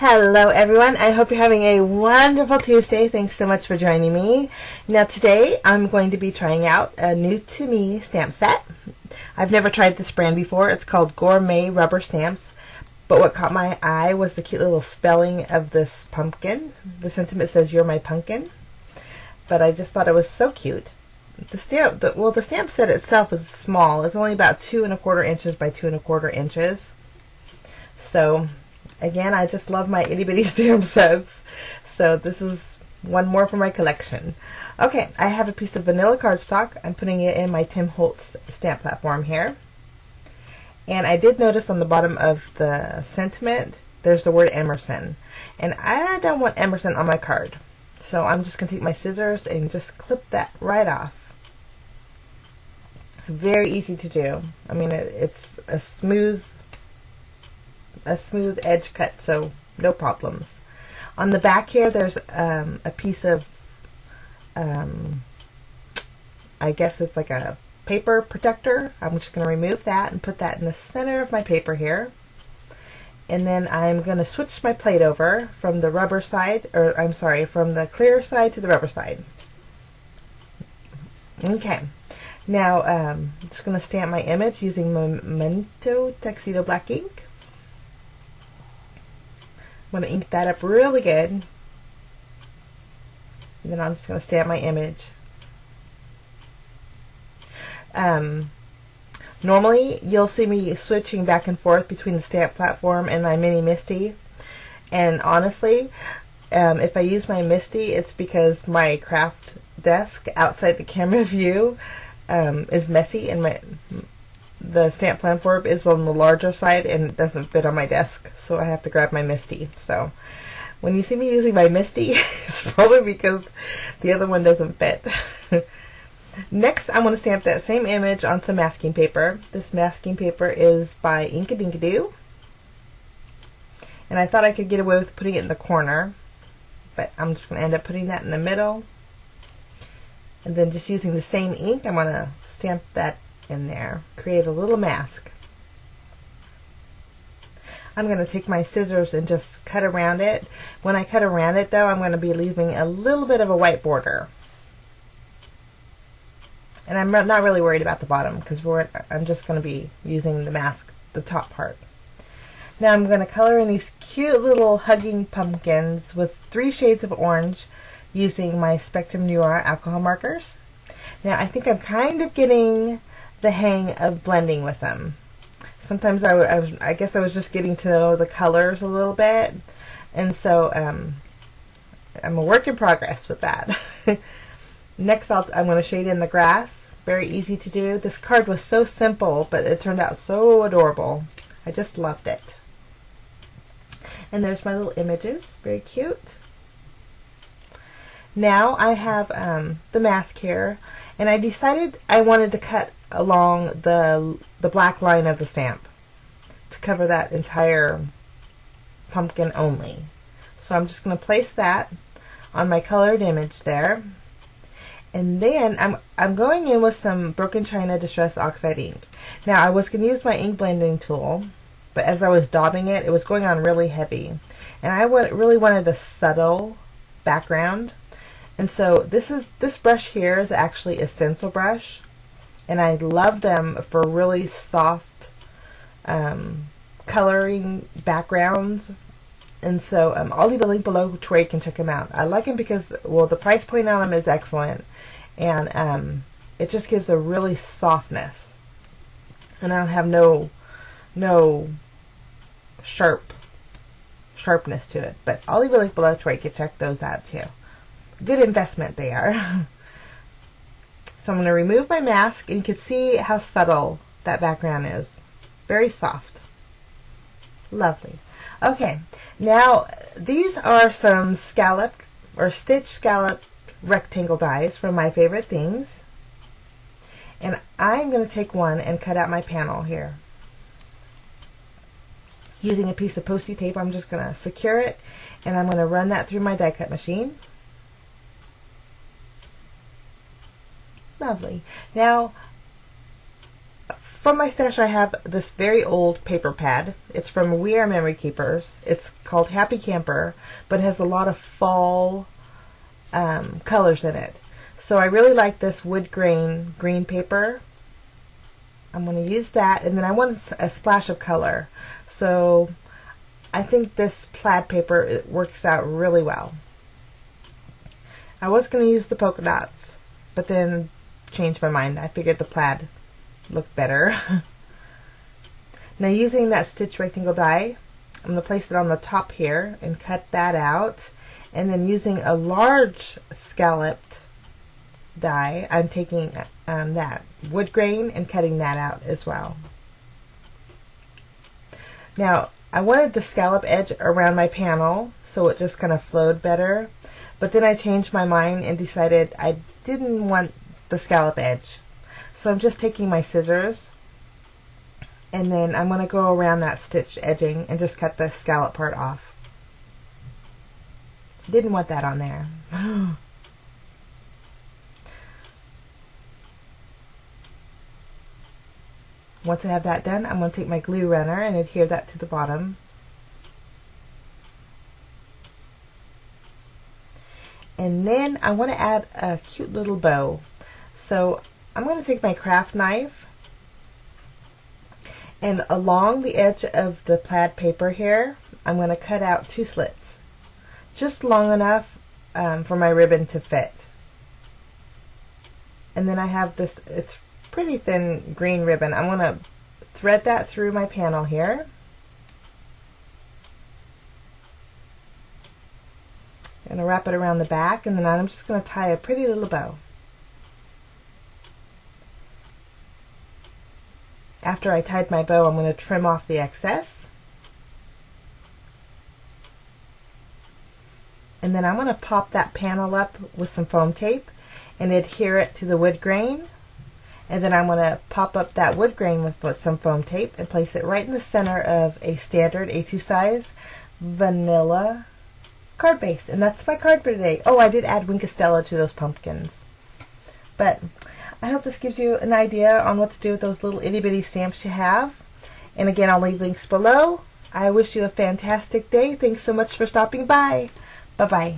Hello everyone, I hope you're having a wonderful Tuesday. Thanks so much for joining me. Now today I'm going to be trying out a new to me stamp set. I've never tried this brand before. It's called Gourmet Rubber Stamps. But what caught my eye was the cute little spelling of this pumpkin. The sentiment says, "You're my pumpkin." But I just thought it was so cute. The stamp set itself is small. It's only about 2¼ inches by 2¼ inches. So again, I just love my itty bitty stamp sets. So this is one more for my collection. Okay, I have a piece of vanilla cardstock. I'm putting it in my Tim Holtz stamp platform here. And I did notice on the bottom of the sentiment, there's the word Emerson. And I don't want Emerson on my card. So I'm just going to take my scissors and just clip that right off. Very easy to do. I mean, it's a smooth edge cut, so no problems. On the back here, there's a piece of, I guess it's like a paper protector. I'm just going to remove that and put that in the center of my paper here. And then I'm going to switch my plate over from the rubber side, or I'm sorry, from the clear side to the rubber side. Okay. Now, I'm just going to stamp my image using Memento Tuxedo Black ink. I'm going to ink that up really good. And then I'm just going to stamp my image. Normally, you'll see me switching back and forth between the stamp platform and my mini Misty. And honestly, if I use my Misty, it's because my craft desk outside the camera view is messy, and the stamp platform is on the larger side and it doesn't fit on my desk, so I have to grab my Misty. So when you see me using my Misty, it's probably because the other one doesn't fit. Next, I'm going to stamp that same image on some masking paper. This masking paper is by Inkadinkadoo. And I thought I could get away with putting it in the corner, but I'm just going to end up putting that in the middle. And then just using the same ink, I'm going to stamp that in there. Create a little mask. I'm going to take my scissors and just cut around it. When I cut around it though, I'm going to be leaving a little bit of a white border. And I'm not really worried about the bottom because I'm just going to be using the mask, the top part. Now I'm going to color in these cute little hugging pumpkins with 3 shades of orange using my Spectrum Noir alcohol markers. Now I think I'm kind of getting the hang of blending with them. Sometimes I guess I was just getting to know the colors a little bit, and so I'm a work in progress with that. Next, I'm going to shade in the grass. Very easy to do. This card was so simple, but it turned out so adorable. I just loved it. And there's my little images. Very cute. Now I have the mask here, and I decided I wanted to cut along the black line of the stamp to cover that entire pumpkin only. So I'm just going to place that on my colored image there. And then I'm going in with some Broken China Distress Oxide ink. Now I was going to use my ink blending tool, but as I was daubing it, it was going on really heavy. And I really wanted a subtle background. And so this brush here is actually a stencil brush. And I love them for really soft coloring backgrounds. And so I'll leave a link below to where you can check them out. I like them because, well, the price point on them is excellent. And it just gives a really softness. And I don't have no sharpness to it. But I'll leave a link below to where you can check those out too. Good investment they are. So I'm going to remove my mask, and you can see how subtle that background is. Very soft. Lovely. Okay, now these are some scalloped or stitch scalloped rectangle dies from My Favorite Things. And I'm going to take one and cut out my panel here. Using a piece of Post-it tape, I'm just going to secure it, and I'm going to run that through my die cut machine. Lovely. Now, from my stash I have this very old paper pad. It's from We Are Memory Keepers. It's called Happy Camper, but it has a lot of fall colors in it. So I really like this wood grain green paper. I'm going to use that, and then I want a splash of color. So I think this plaid paper, it works out really well. I was going to use the polka dots, but then changed my mind. I figured the plaid looked better. Now using that stitch rectangle die, I'm going to place it on the top here and cut that out. And then using a large scalloped die, I'm taking that wood grain and cutting that out as well. Now I wanted the scallop edge around my panel so it just kind of flowed better, but then I changed my mind and decided I didn't want the scallop edge. So I'm just taking my scissors and then I'm going to go around that stitch edging and just cut the scallop part off. Didn't want that on there. Once I have that done, I'm going to take my glue runner and adhere that to the bottom. And then I want to add a cute little bow. So I'm going to take my craft knife and along the edge of the plaid paper here, I'm going to cut out 2 slits. Just long enough for my ribbon to fit. And then I have this, it's pretty thin green ribbon. I'm going to thread that through my panel here. I'm going to wrap it around the back, and then I'm just going to tie a pretty little bow. After I tied my bow, I'm going to trim off the excess. And then I'm going to pop that panel up with some foam tape and adhere it to the wood grain. And then I'm going to pop up that wood grain with some foam tape and place it right in the center of a standard A2 size vanilla card base. And that's my card for today. Oh, I did add Winkostella to those pumpkins. But I hope this gives you an idea on what to do with those little itty bitty stamps you have. And again, I'll leave links below. I wish you a fantastic day. Thanks so much for stopping by. Bye-bye.